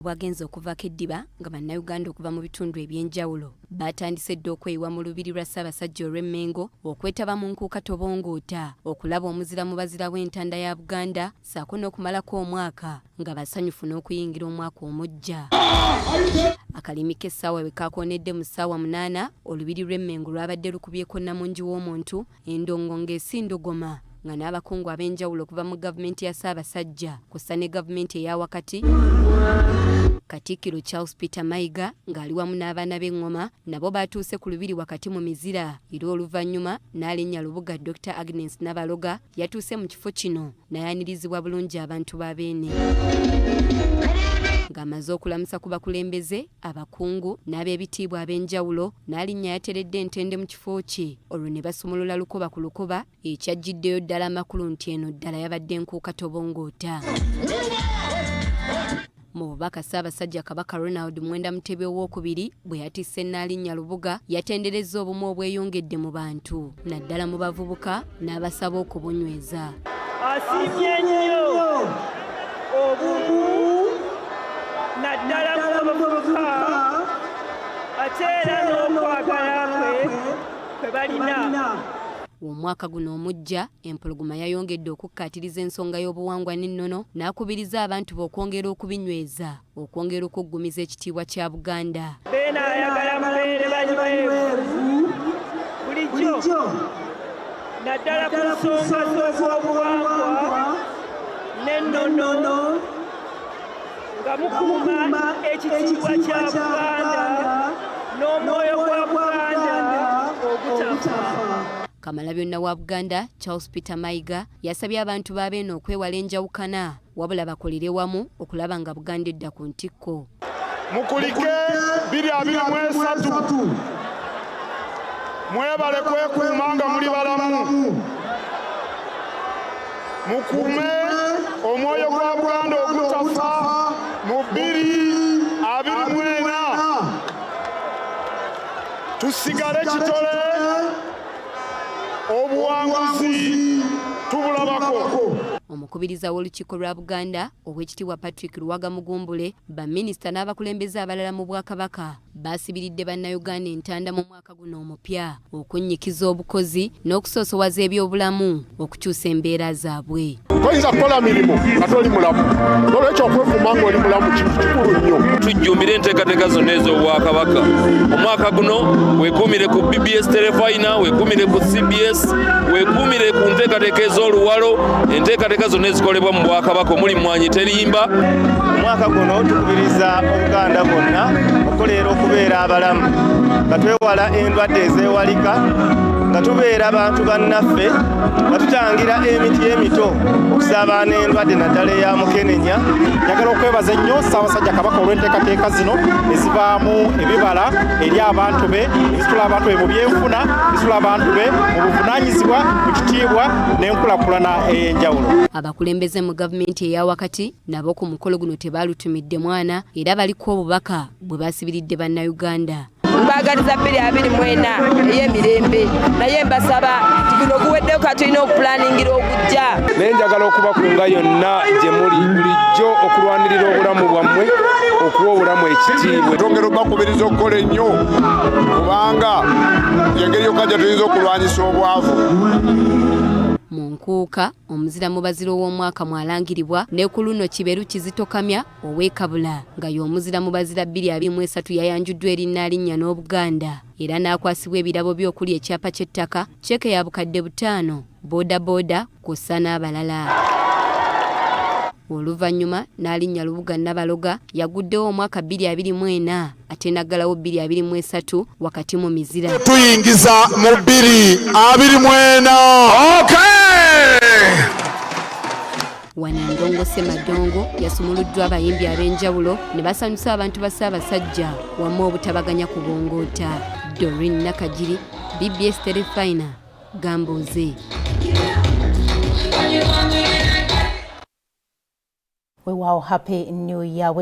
Bwagenze okuvaako eddiba nga bannayuganda okuva mu bitundu ebyenjawulo batandise dda okweyiwa mu lubiri lwa Ssaabasajja olw'Emmengo okwetaba mu nkuuka tobongoota okulaba omuzira mu bazira w'entanda ya Buganda ssaako n'okumalako omwaka nga basanyufu n'okuyingira omwaka omujja. Akalimi k'essaawa bwe kaakoonedde mu ssaawa 8 olubiri lw'Emmengo lwabadde lukubyeko Namungi w'omuntu endongo ng'esindogoma nga n'abakungu ab'enjawulo okuva mu gavumenti ya Ssaabasajja kw'ossa ne gavumenti eya wakati. Katikkiro Charles Peter Mayiga ng'ali wamu n'abaana b'engoma nabo batuuse ku lubiri wakati mu mizira era oluvannyuma n'alinnya Lubuga Dr. Agnes Nabaloga yatuuse mu kifo kino n'ayanirizibwa bulungi abantu ba Beene. Ng'amaze okulamusa ku bakulembeze abakungu n'ab'ebitiibwa ab'enjawulo n'alinnya yateredde entende mu kifo kye olwo ne basumulula lukoba ku lukoba ekyajjiddeyo ddala amakulu nti eno ddala yabadde nkuuka tobongoota. Mu bubaka Ssaabasajja Kabaka Ronald Mwenda Mutebi owookubiri bwe yatisse Nnaalinnya Lubuga yatenderezza obumu obweyongedde mu bantu naddala mu bavubuka n'abasaba okubunyweza. Asiimye nnyo obumu naddala mu bavubuka ate era n'okwagala kwe balina. Omwaka guno omujja empologoma yayongedde okukkaatiriza ensonga y'obuwangwa n'ennono n'akubiriza abantu be okwongera okubinyweza okwongera okuggumiza ekitiibwa kya Buganda. Beene ayagala mubeere banywevu bulijjo naddala ku nsonga z'obuwangwa n'ennono nga mukuuma ekitiibwa kya Buganda n'omwoyo gwa Buganda ogutafa. Kamalabyonna wa Buganda Charles Peter Mayiga yasabye abantu ba Beene okwewala enjawukana wabula bakolere wamu okulaba nga Buganda edda ku ntikko. Mukulike 2023 mwebale kwekuuma nga muli balamu mukuume omwoyo gwa Buganda ogutafa mu 2024 tusigale kitole obuwanguzi tubulabako. Omukubiriza w'olukiiko lwa Buganda Oweekitiibwa Patrick Luwaga Mugumbule baminisita n'abakulembeze abalala mu Bwakabaka baasibiridde bannayuganda entanda mu mwaka guno omupya okunnyikiza obukozi n'okusoosowaza ebyobulamu okukyusa embeera zaabwe. Toyinza kukola mirimu ate oli mulamu olwekyo okwekuuma ng'oli mulamu kintu kikulu nnyo. Tujjumbire enteekateeka zonna ez'Obwakabaka. Omwaka guno weekuumire ku BBS Telefayina, weekuumire ku CBS, weekuumire ku nteekateeka ez'oluwalo, enteekateeka zonna ezikolebwa mu Bwakabaka omuli Mwanyi Terimba. Omwaka guno tukubiriza Obuganda bwonna okukolera okubeera abalamu nga twewala endwadde ezeewalika nga tubeera abantu bannaffe nga tutangira emiti emito okusaabaana endwadde naddala eya mukenenya. Njagala okwebaza ennyo Ssaabasajja Kabaka olw'enteekateeka zino ezivaamu ebibala eri abantu be ezitula abantu be mu byenfuna ezitula abantu be mu buvunaanyizibwa mu kitiibwa n'enkulaakulana ey'enjawulo. Abakulembeze mu gavumenti eya wakati nabo ku mukolo guno tebaalutumidde mwana era baliko obubaka bwe baasibiridde bannayuganda. Mbagaliza 2024 ey'emirembe naye mbasaba guno guweddeko katulina okupulaningira okujja. Naye njagala okubakunga yonna gye muli bulijjo okulwanirira obulamu bwammwe okuwa obulamu ekitiibwa. Twongera okubakubiriza okukola ennyo kubanga engeri yokka gye tuyinza okulwanyisa obwavu. Mu Nkuuka omuzira mu bazira w'omwaka mwalangiribwa ne ku luno Kiberu Kizitokamya ow'Ekabula nga y'omuzira mu bazira 2023 yayanjuddwa eri Nnaalinnya n'Obuganda era n'akwasibwa ebirabo by'okuli ekyapa ky'ettaka ceke ya bukadde 5 bodaboda kw'ossa n'abalala. Oluvannyuma Nnaalinnya Lubuga Nabaloga yaguddewo omwaka 2024 ate naggalawo 2023 wakati mu mizira. Tuyingiza mu 2024. Okay! Wanandongo Ssemadongo yasumuluddwa abayimbi ab'enjawulo ne basanyusa abantu ba Ssaabasajja wamu obutabaganya ku bongoota. Doreen Nakajiri, BBS Telefayina, Gambuuze. Wow, happy new year.